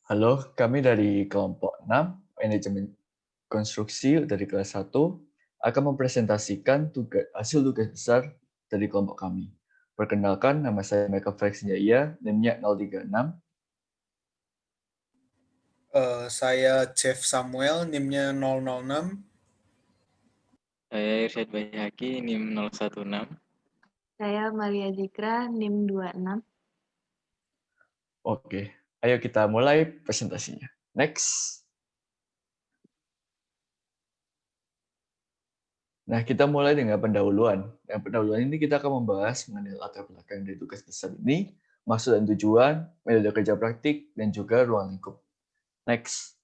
Halo, kami dari kelompok 6 Manajemen Konstruksi dari kelas 1 akan mempresentasikan hasil tugas besar dari kelompok kami. Perkenalkan, nama saya Michael Felix Jaya, NIM-nya 036. Saya Jeff Samuel, NIM-nya 006. Saya Irsyad Bayhaki, NIM 016. Saya Malia Zikra, NIM 26. Oke, ayo kita mulai presentasinya. Next. Nah, kita mulai dengan pendahuluan. Yang pendahuluan ini kita akan membahas mengenai latar belakang dari tugas besar ini, maksud dan tujuan, metode kerja praktik, dan juga ruang lingkup. Next.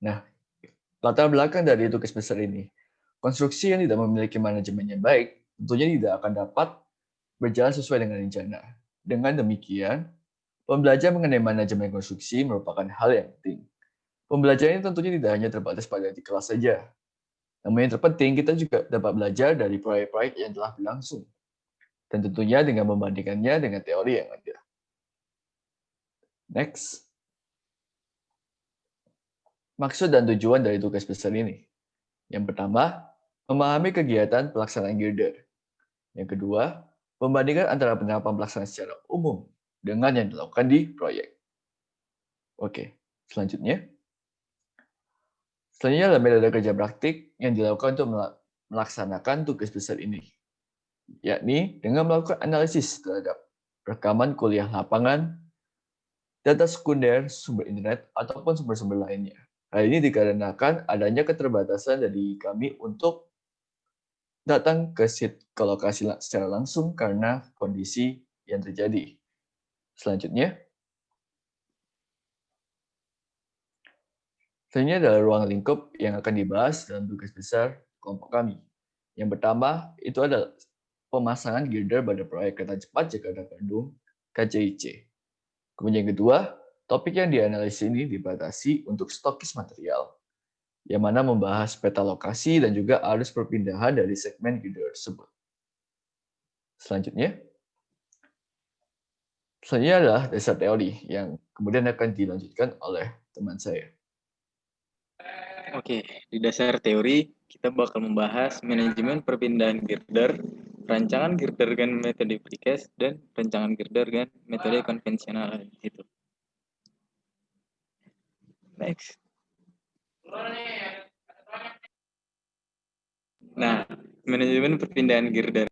Nah, latar belakang dari tugas besar ini. Konstruksi yang tidak memiliki manajemen yang baik tentunya tidak akan dapat berjalan sesuai dengan rencana. Dengan demikian, pembelajaran mengenai manajemen konstruksi merupakan hal yang penting. Pembelajaran ini tentunya tidak hanya terbatas pada di kelas saja. Namun yang terpenting, kita juga dapat belajar dari proyek-proyek yang telah berlangsung. Dan tentunya dengan membandingkannya dengan teori yang ada. Next. Maksud dan tujuan dari tugas besar ini. Yang pertama, memahami kegiatan pelaksanaan girder. Yang kedua, membandingkan antara penerapan pelaksanaan secara umum dengan yang dilakukan di proyek. Oke, selanjutnya. Selanjutnya adalah metode kerja praktik yang dilakukan untuk melaksanakan tugas besar ini, yakni dengan melakukan analisis terhadap rekaman kuliah lapangan, data sekunder, sumber internet, ataupun sumber-sumber lainnya. Hal ini dikarenakan adanya keterbatasan dari kami untuk datang ke lokasi secara langsung karena kondisi yang terjadi. Selanjutnya adalah ruang lingkup yang akan dibahas dalam tugas besar kelompok kami. Yang pertama itu adalah pemasangan girder pada proyek kereta cepat Jakarta-Bandung (KCIC). Kemudian yang kedua, topik yang dianalisis ini dibatasi untuk stokis material, yang mana membahas peta lokasi dan juga arus perpindahan dari segmen girder tersebut. Selanjutnya adalah dasar teori yang kemudian akan dilanjutkan oleh teman saya. Oke, di dasar teori kita bakal membahas manajemen perpindahan girder, rancangan girder dengan metode precast, dan rancangan girder dengan metode konvensional. Gitu. Next. Nah, manajemen perpindahan girder.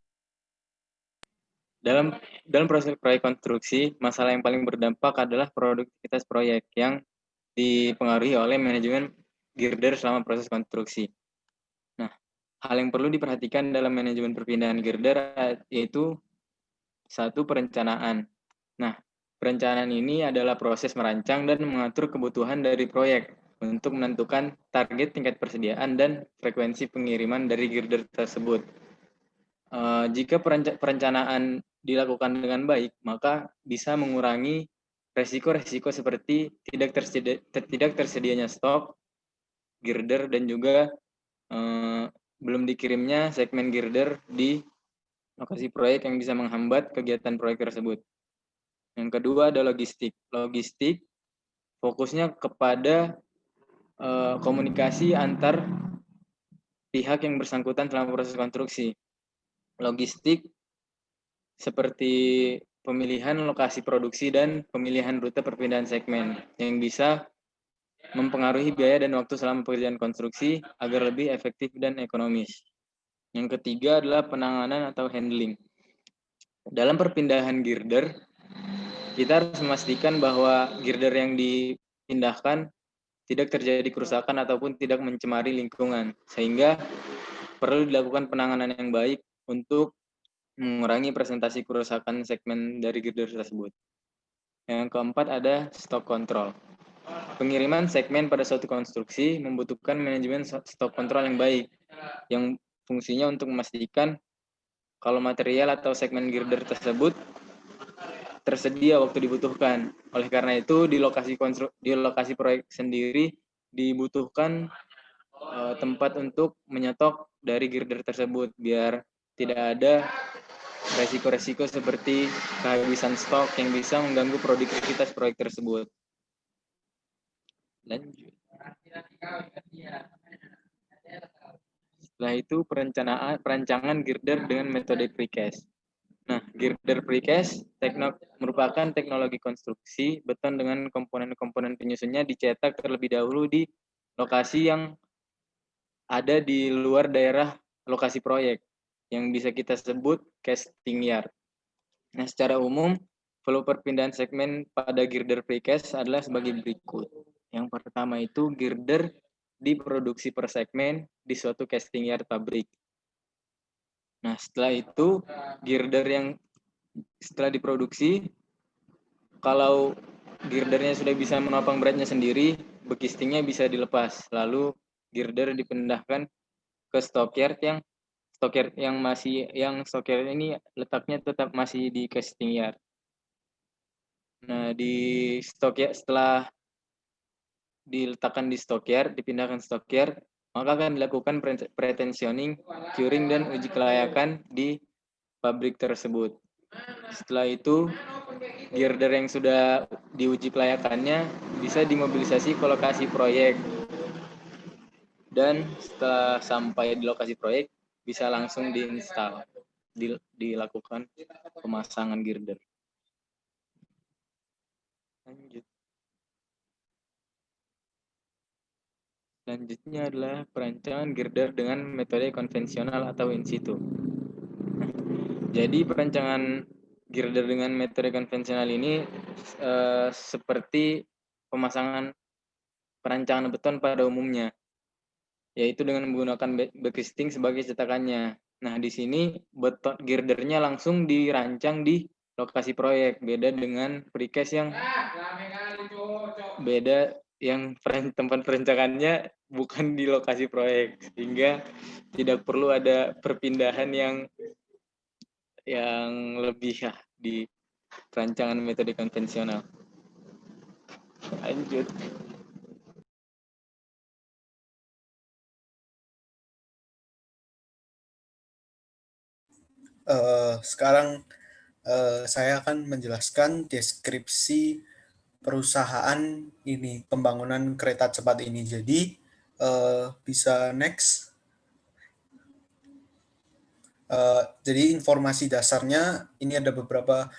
Dalam proses proyek konstruksi, masalah yang paling berdampak adalah produktivitas proyek yang dipengaruhi oleh manajemen girder selama proses konstruksi. Nah, hal yang perlu diperhatikan dalam manajemen perpindahan girder yaitu satu, perencanaan. Nah, perencanaan ini adalah proses merancang dan mengatur kebutuhan dari proyek untuk menentukan target tingkat persediaan dan frekuensi pengiriman dari girder tersebut. Jika perencanaan dilakukan dengan baik, maka bisa mengurangi resiko-resiko seperti tidak tersedianya stok girder dan juga belum dikirimnya segmen girder di lokasi proyek yang bisa menghambat kegiatan proyek tersebut. Yang kedua ada logistik. Logistik fokusnya kepada komunikasi antar pihak yang bersangkutan selama proses konstruksi. Logistik seperti pemilihan lokasi produksi dan pemilihan rute perpindahan segmen yang bisa mempengaruhi biaya dan waktu selama pekerjaan konstruksi agar lebih efektif dan ekonomis. Yang ketiga adalah penanganan atau handling. Dalam perpindahan girder, kita harus memastikan bahwa girder yang dipindahkan tidak terjadi kerusakan ataupun tidak mencemari lingkungan, sehingga perlu dilakukan penanganan yang baik untuk mengurangi presentasi kerusakan segmen dari girder tersebut. Yang keempat ada stok kontrol. Pengiriman segmen pada suatu konstruksi membutuhkan manajemen stok kontrol yang baik, yang fungsinya untuk memastikan kalau material atau segmen girder tersebut tersedia waktu dibutuhkan. Oleh karena itu, di lokasi proyek sendiri dibutuhkan tempat untuk menyetok dari girder tersebut biar tidak ada resiko-resiko seperti kehabisan stok yang bisa mengganggu produktivitas proyek tersebut. Lanjut. Setelah itu perancangan girder dengan metode precast. Nah, girder precast merupakan teknologi konstruksi beton dengan komponen-komponen penyusunnya dicetak terlebih dahulu di lokasi yang ada di luar daerah lokasi proyek yang bisa kita sebut casting yard. Nah, secara umum flow perpindahan segmen pada girder precast adalah sebagai berikut. Yang pertama itu girder diproduksi per segmen di suatu casting yard pabrik. Nah, setelah itu girder yang setelah diproduksi, kalau girdernya sudah bisa menopang beratnya sendiri, bekistingnya bisa dilepas. Lalu girder dipindahkan ke stockyard stockyard ini letaknya tetap masih di casting yard. Nah, di stockyard setelah diletakkan di stockyard, dipindahkan stockyard, maka akan dilakukan pretensioning, curing dan uji kelayakan di pabrik tersebut. Setelah itu, girder yang sudah diuji kelayakannya bisa dimobilisasi ke lokasi proyek. Dan setelah sampai di lokasi proyek, bisa langsung diinstal, dilakukan pemasangan girder. Lanjut. Selanjutnya adalah perancangan girder dengan metode konvensional atau in situ. Jadi perancangan girder dengan metode konvensional ini seperti perancangan beton pada umumnya, yaitu dengan menggunakan bekisting sebagai cetakannya. Nah, di sini beton girdernya langsung dirancang di lokasi proyek, beda dengan precast yang tempat perancangannya bukan di lokasi proyek, sehingga tidak perlu ada perpindahan yang lebih di perancangan metode konvensional. Lanjut. Sekarang saya akan menjelaskan deskripsi perusahaan ini, pembangunan kereta cepat ini. Jadi bisa next. Jadi informasi dasarnya ini ada beberapa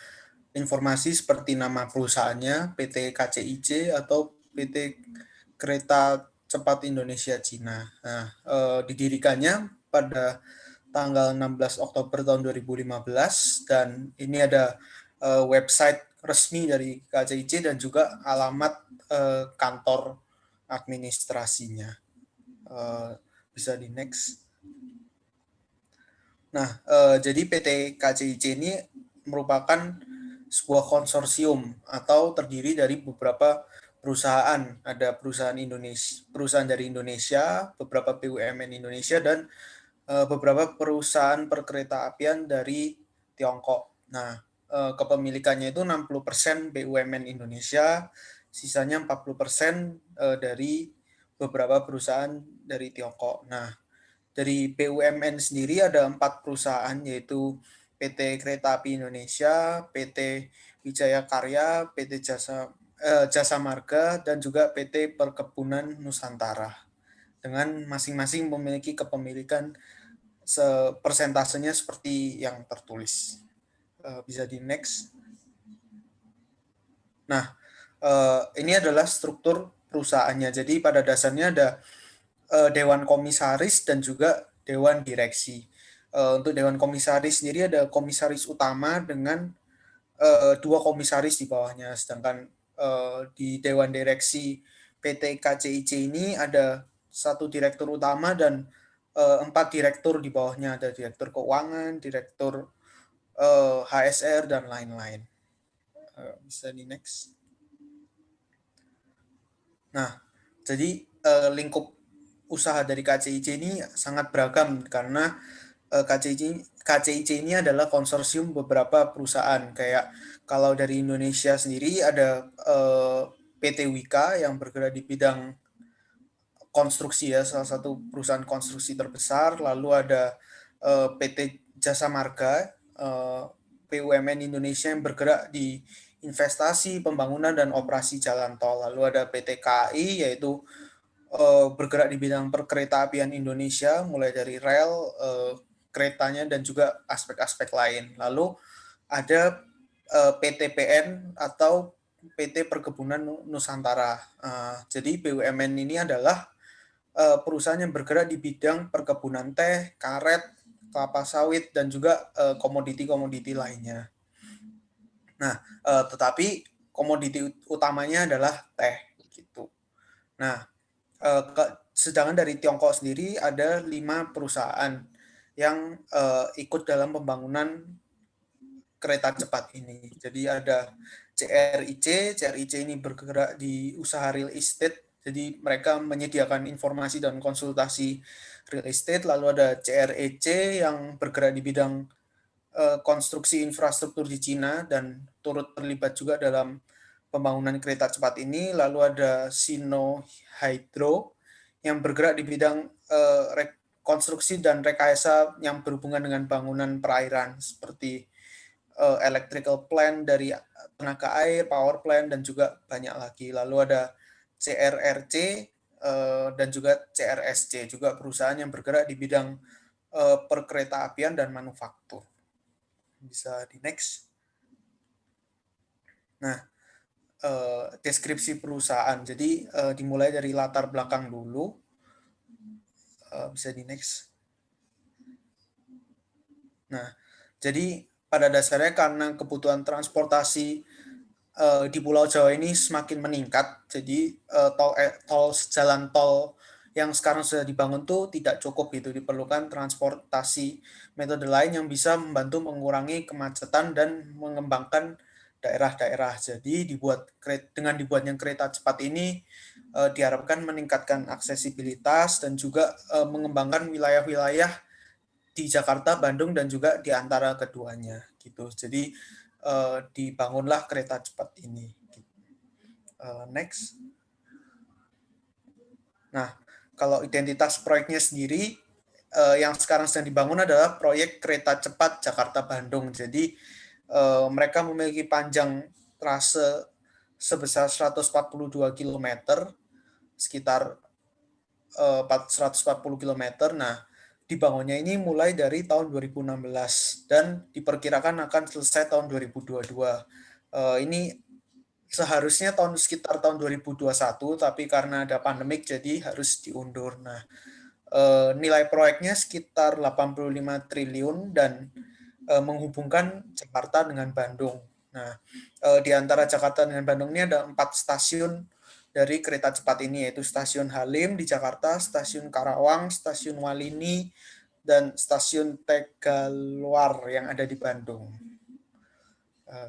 informasi seperti nama perusahaannya, PT KCIC atau PT Kereta Cepat Indonesia Cina. Nah, didirikannya pada tanggal 16 Oktober tahun 2015 dan ini ada website resmi dari KCIC dan juga alamat kantor administrasinya. Bisa di next. Nah, jadi PT KCIC ini merupakan sebuah konsorsium atau terdiri dari beberapa perusahaan. Ada perusahaan dari Indonesia, beberapa BUMN Indonesia, dan beberapa perusahaan perkeretaapian dari Tiongkok. Nah, kepemilikannya itu 60% BUMN Indonesia, sisanya 40% dari beberapa perusahaan dari Tiongkok. Nah, dari BUMN sendiri ada 4 perusahaan, yaitu PT Kereta Api Indonesia, PT Wijaya Karya, PT Jasa Marga, dan juga PT Perkebunan Nusantara. Dengan masing-masing memiliki kepemilikan persentasenya seperti yang tertulis. Bisa di next. Nah, ini adalah struktur perusahaannya. Jadi pada dasarnya ada Dewan Komisaris dan juga Dewan Direksi. Untuk Dewan Komisaris sendiri ada komisaris utama dengan 2 komisaris di bawahnya, sedangkan di Dewan Direksi PT KCIC ini ada 1 direktur utama dan 4 direktur di bawahnya, ada direktur keuangan, direktur HSR, dan lain-lain. Bisa di next. Nah, jadi lingkup usaha dari KCIC ini sangat beragam karena KCIC ini adalah konsorsium beberapa perusahaan. Kayak kalau dari Indonesia sendiri ada PT Wika yang bergerak di bidang konstruksi, ya, salah satu perusahaan konstruksi terbesar. Lalu ada PT Jasa Marga BUMN Indonesia yang bergerak di investasi, pembangunan, dan operasi jalan tol. Lalu ada PT KAI, yaitu bergerak di bidang perkeretaapian Indonesia, mulai dari rel, keretanya, dan juga aspek-aspek lain. Lalu ada PTPN atau PT Perkebunan Nusantara. Jadi BUMN ini adalah perusahaan yang bergerak di bidang perkebunan teh, karet, kelapa sawit, dan juga komoditi-komoditi lainnya. Nah, tetapi komoditi utamanya adalah teh, gitu. Nah, sedangkan dari Tiongkok sendiri ada 5 perusahaan yang ikut dalam pembangunan kereta cepat ini. Jadi ada CRIC ini bergerak di usaha real estate. Jadi mereka menyediakan informasi dan konsultasi real estate. Lalu ada CREC yang bergerak di bidang konstruksi infrastruktur di Cina dan turut terlibat juga dalam pembangunan kereta cepat ini. Lalu ada Sino Hydro yang bergerak di bidang konstruksi dan rekayasa yang berhubungan dengan bangunan perairan seperti electrical plant dari tenaga air, power plant, dan juga banyak lagi. Lalu ada CRRC dan juga CRSC, juga perusahaan yang bergerak di bidang perkeretaapian dan manufaktur. Bisa di next. Nah, deskripsi perusahaan. Jadi dimulai dari latar belakang dulu. Bisa di next. Nah, jadi pada dasarnya karena kebutuhan transportasi di Pulau Jawa ini semakin meningkat, jadi jalan tol yang sekarang sudah dibangun tuh tidak cukup gitu, diperlukan transportasi metode lain yang bisa membantu mengurangi kemacetan dan mengembangkan daerah-daerah. Jadi dengan dibuatnya kereta cepat ini diharapkan meningkatkan aksesibilitas dan juga mengembangkan wilayah-wilayah di Jakarta, Bandung, dan juga di antara keduanya gitu. Jadi dibangunlah kereta cepat ini. Next. Nah, kalau identitas proyeknya sendiri yang sekarang sedang dibangun adalah proyek kereta cepat Jakarta-Bandung. Jadi mereka memiliki panjang trase sebesar 142 km, sekitar 140 km. Nah, dibangunnya ini mulai dari tahun 2016 dan diperkirakan akan selesai tahun 2022. Ini seharusnya sekitar tahun 2021, tapi karena ada pandemik jadi harus diundur. Nah, nilai proyeknya sekitar 85 triliun dan menghubungkan Jakarta dengan Bandung. Nah, di antara Jakarta dengan Bandung ini ada 4 stasiun dari kereta cepat ini, yaitu Stasiun Halim di Jakarta, Stasiun Karawang, Stasiun Walini, dan Stasiun Tegaluar yang ada di Bandung.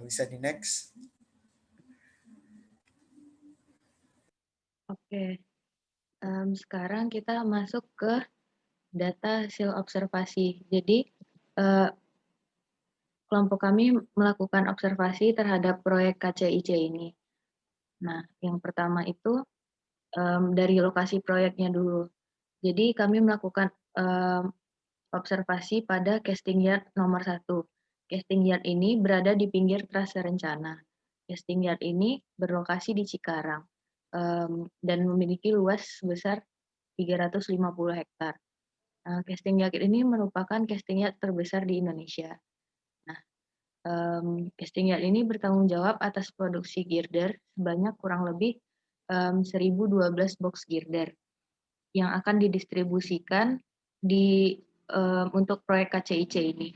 Bisa di next. Oke, sekarang kita masuk ke data hasil observasi. Jadi, kelompok kami melakukan observasi terhadap proyek KCIC ini. Nah, yang pertama itu dari lokasi proyeknya dulu. Jadi kami melakukan observasi pada casting yard nomor 1. Casting yard ini berada di pinggir trase rencana. Casting yard ini berlokasi di Cikarang dan memiliki luas sebesar 350 hektar. Casting yard ini merupakan casting yard terbesar di Indonesia. Nah, casting yard ini bertanggung jawab atas produksi girder sebanyak kurang lebih 1012 box girder yang akan didistribusikan untuk proyek KCIC ini.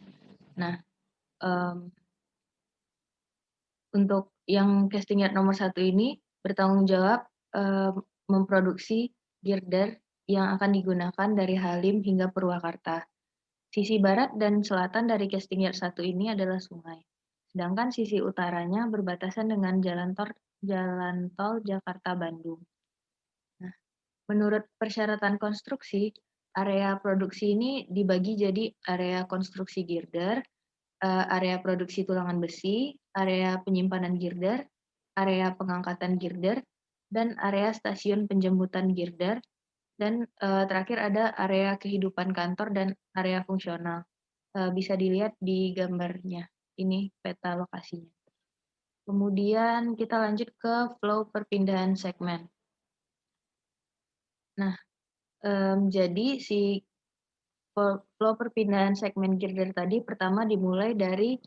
Nah, untuk yang casting yard nomor 1 ini bertanggung jawab memproduksi girder yang akan digunakan dari Halim hingga Purwakarta. Sisi barat dan selatan dari casting yard 1 ini adalah sungai. Sedangkan sisi utaranya berbatasan dengan jalan tol Jakarta-Bandung. Nah, menurut persyaratan konstruksi, area produksi ini dibagi jadi area konstruksi girder, area produksi tulangan besi, area penyimpanan girder, area pengangkatan girder, dan area stasiun penjemputan girder, dan terakhir ada area kehidupan kantor dan area fungsional. Bisa dilihat di gambarnya. Ini peta lokasinya. Kemudian kita lanjut ke flow perpindahan segmen. Nah, jadi si flow perpindahan segmen girder tadi pertama dimulai dari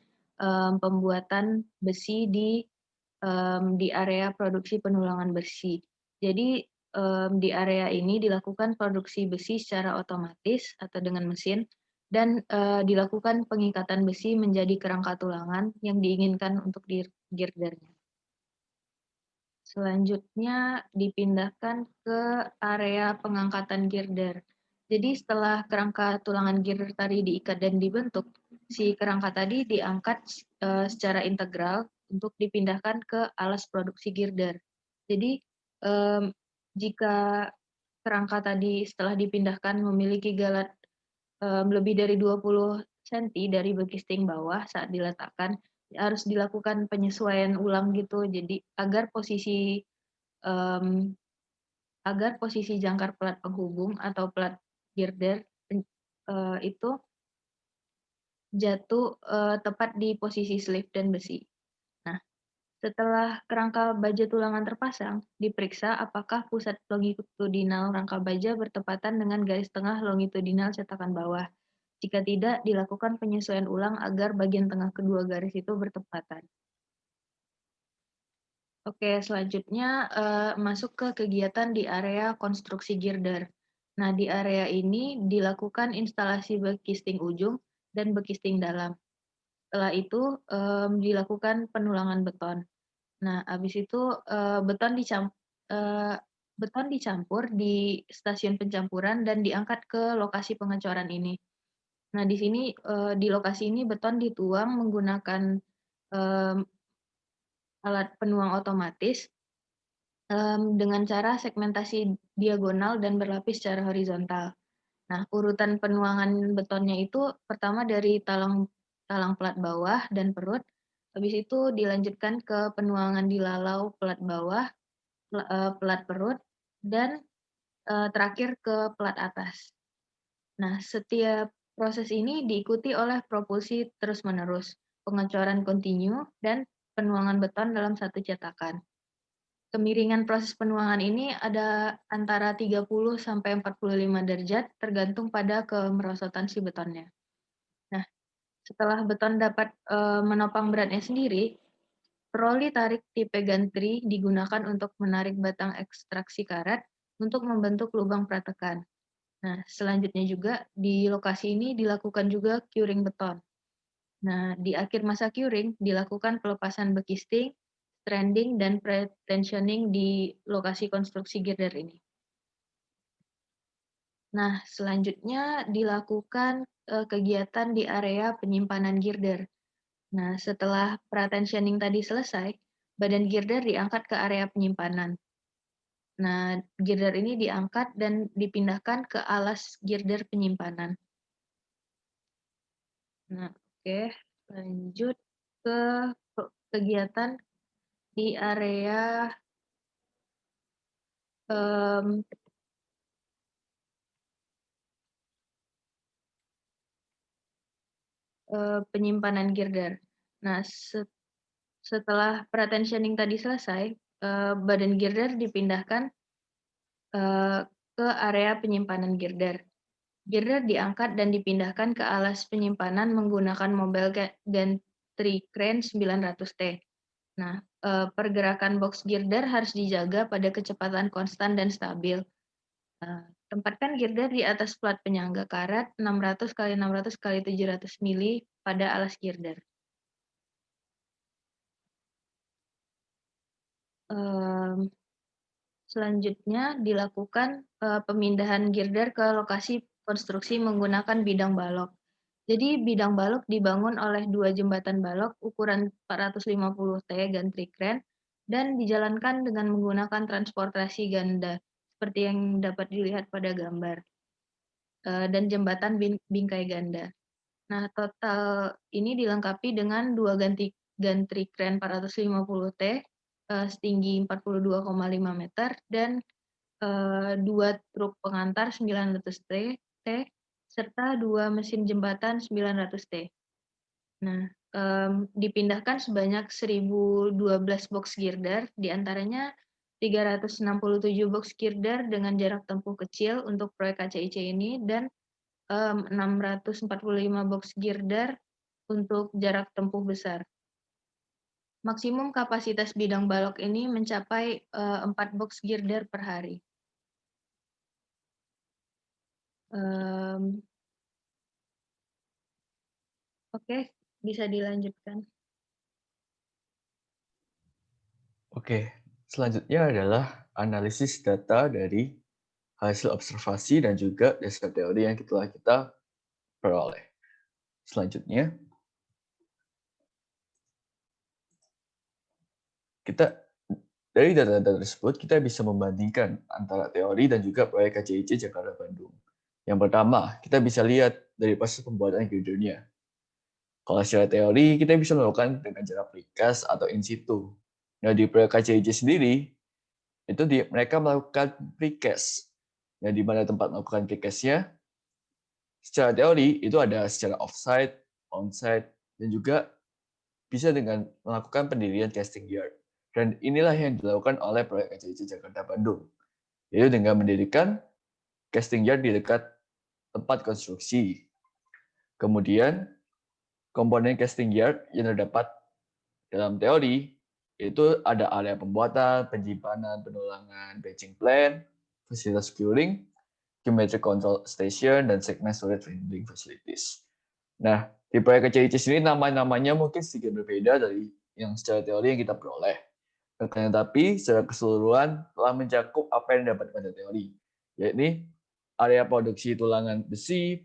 pembuatan besi di area produksi penulangan besi. Jadi di area ini dilakukan produksi besi secara otomatis atau dengan mesin dan dilakukan pengikatan besi menjadi kerangka tulangan yang diinginkan untuk girdernya. Selanjutnya dipindahkan ke area pengangkatan girder. Jadi setelah kerangka tulangan girder tadi diikat dan dibentuk, si kerangka tadi diangkat secara integral untuk dipindahkan ke alas produksi girder. Jadi jika kerangka tadi setelah dipindahkan memiliki galat lebih dari 20 cm dari bekisting bawah saat diletakkan, harus dilakukan penyesuaian ulang gitu. Jadi agar posisi jangkar pelat penghubung atau pelat girder itu jatuh tepat di posisi sleeve dan besi. Nah, setelah kerangka baja tulangan terpasang, diperiksa apakah pusat longitudinal rangka baja bertepatan dengan garis tengah longitudinal cetakan bawah. Jika tidak, dilakukan penyesuaian ulang agar bagian tengah kedua garis itu bertepatan. Oke, selanjutnya masuk ke kegiatan di area konstruksi girder. Nah, di area ini dilakukan instalasi bekisting ujung dan bekisting dalam. Setelah itu dilakukan penulangan beton. Nah, habis itu beton dicampur di stasiun pencampuran dan diangkat ke lokasi pengecoran ini. Nah, di sini di lokasi ini beton dituang menggunakan alat penuang otomatis dengan cara segmentasi diagonal dan berlapis secara horizontal. Nah, urutan penuangan betonnya itu pertama dari talang pelat bawah dan perut, habis itu dilanjutkan ke penuangan di lalau pelat bawah, pelat perut, dan terakhir ke pelat atas. Nah, setiap proses ini diikuti oleh propulsi terus-menerus, pengecoran kontinu, dan penuangan beton dalam satu cetakan. Kemiringan proses penuangan ini ada antara 30 sampai 45 derajat tergantung pada kemerosotan si betonnya. Nah, setelah beton dapat menopang beratnya sendiri, troli tarik tipe gantry digunakan untuk menarik batang ekstraksi karat untuk membentuk lubang pratekan. Nah, selanjutnya juga di lokasi ini dilakukan juga curing beton. Nah, di akhir masa curing dilakukan pelepasan bekisting, stranding, dan pretensioning di lokasi konstruksi girder ini. Nah, selanjutnya dilakukan kegiatan di area penyimpanan girder. Nah, setelah pretensioning tadi selesai, badan girder diangkat ke area penyimpanan. Nah, girder ini diangkat dan dipindahkan ke alas girder penyimpanan. Nah, oke, lanjut ke kegiatan di area penyimpanan girder. Nah, setelah pretensioning tadi selesai, badan girder dipindahkan ke area penyimpanan girder. Girder diangkat dan dipindahkan ke alas penyimpanan menggunakan mobile gantry crane 900T. Nah, pergerakan box girder harus dijaga pada kecepatan konstan dan stabil. Tempatkan girder di atas plat penyangga karet 600 x 600 x 700 mili pada alas girder. Selanjutnya dilakukan pemindahan girder ke lokasi konstruksi menggunakan bidang balok. Jadi bidang balok dibangun oleh dua jembatan balok ukuran 450T gantry crane dan dijalankan dengan menggunakan transportasi ganda seperti yang dapat dilihat pada gambar dan jembatan bingkai ganda. Nah, total ini dilengkapi dengan dua gantry crane 450T setinggi 42,5 meter dan dua truk pengantar 900T serta 2 mesin jembatan 900T. Nah, dipindahkan sebanyak 1.012 box girder, diantaranya 367 box girder dengan jarak tempuh kecil untuk proyek KCIC ini, dan 645 box girder untuk jarak tempuh besar. Maksimum kapasitas bidang balok ini mencapai 4 box girder per hari. Oke, bisa dilanjutkan. Oke, selanjutnya adalah analisis data dari hasil observasi dan juga dasar teori yang telah kita peroleh. Selanjutnya, dari data-data tersebut, kita bisa membandingkan antara teori dan juga proyek KCIC Jakarta Bandung. Yang pertama, kita bisa lihat dari proses pembuatan girdernya. Kalau secara teori, kita bisa melakukan dengan cara precast atau in situ. Nah, di proyek KCIC sendiri, itu mereka melakukan precast. Nah, di mana tempat melakukan precast-nya, secara teori itu ada secara offsite, onsite, dan juga bisa dengan melakukan pendirian casting yard. Dan inilah yang dilakukan oleh proyek KCIC Jakarta Bandung, yaitu dengan mendirikan casting yard di dekat tempat konstruksi. Kemudian, komponen casting yard yang terdapat dalam teori itu ada area pembuatan, penyimpanan, penulangan, batching plant, fasilitas curing, geometric control station, dan segment storage handling facilities. Nah, di proyek KCIC sini nama-namanya mungkin sedikit berbeda dari yang secara teori yang kita peroleh. Tetapi secara keseluruhan telah mencakup apa yang dapat pada teori, yakni area produksi tulangan besi,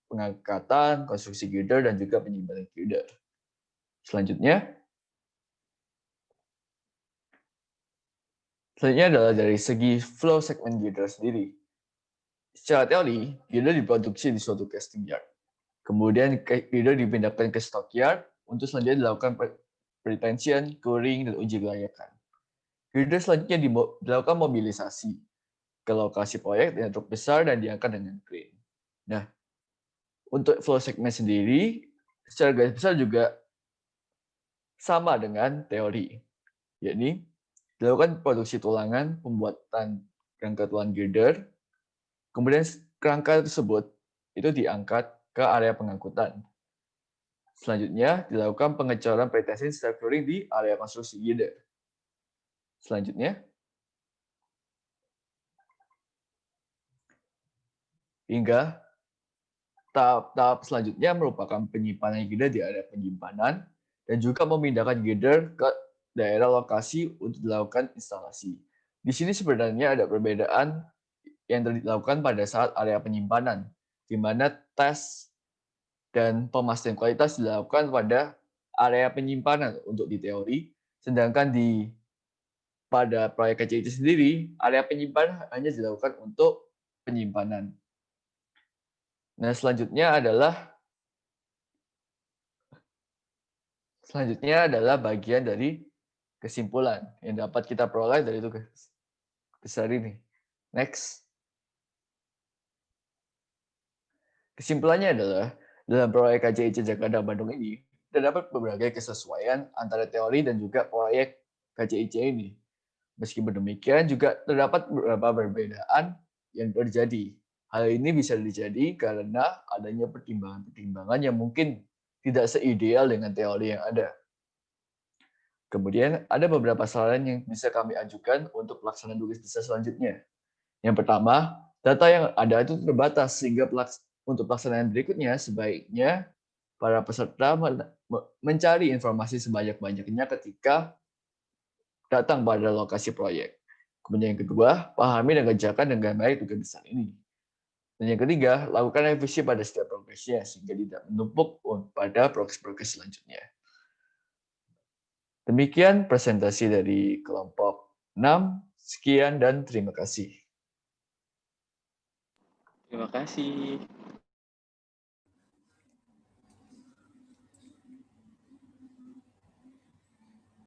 pengangkatan, konstruksi girder, dan juga penyimpanan girder. Selanjutnya adalah dari segi flow segment girder sendiri. Secara teori, girder diproduksi di suatu casting yard. Kemudian girder dipindahkan ke stock yard untuk selanjutnya dilakukan pretension, curing, dan uji kelayakan. Girder selanjutnya dilakukan mobilisasi ke lokasi proyek dengan truk besar dan diangkat dengan crane. Nah, untuk flow segment sendiri, secara garis besar juga sama dengan teori, yakni dilakukan produksi tulangan, pembuatan kerangka tulang girder, kemudian kerangka tersebut itu diangkat ke area pengangkutan. Selanjutnya, dilakukan pengecoran pretension setelah curing di area konstruksi girder. Selanjutnya, hingga tahap selanjutnya merupakan penyimpanan girder di area penyimpanan dan juga memindahkan girder ke daerah lokasi untuk dilakukan instalasi. Di sini sebenarnya ada perbedaan yang dilakukan pada saat area penyimpanan, di mana tes dan pemastian kualitas dilakukan pada area penyimpanan untuk di teori, sedangkan pada proyek KCIC sendiri, area penyimpanan hanya dilakukan untuk penyimpanan. Nah, selanjutnya adalah bagian dari kesimpulan yang dapat kita peroleh dari tugas besar ini. Next. Kesimpulannya adalah, dalam proyek KCIC Jakarta Bandung ini, terdapat berbagai kesesuaian antara teori dan juga proyek KCIC ini. Meski demikian, juga terdapat beberapa perbedaan yang terjadi. Hal ini bisa terjadi karena adanya pertimbangan-pertimbangan yang mungkin tidak seideal dengan teori yang ada. Kemudian, ada beberapa saran yang bisa kami ajukan untuk pelaksanaan tugas besar selanjutnya. Yang pertama, data yang ada itu terbatas, sehingga untuk pelaksanaan berikutnya sebaiknya para peserta mencari informasi sebanyak-banyaknya ketika datang pada lokasi proyek. Kemudian yang kedua, pahami dan kerjakan dengan baik tugas besar ini. Dan yang ketiga, lakukan revisi pada setiap progresnya sehingga tidak menumpuk pada progres-progres selanjutnya. Demikian presentasi dari kelompok 6. Sekian dan terima kasih. Terima kasih.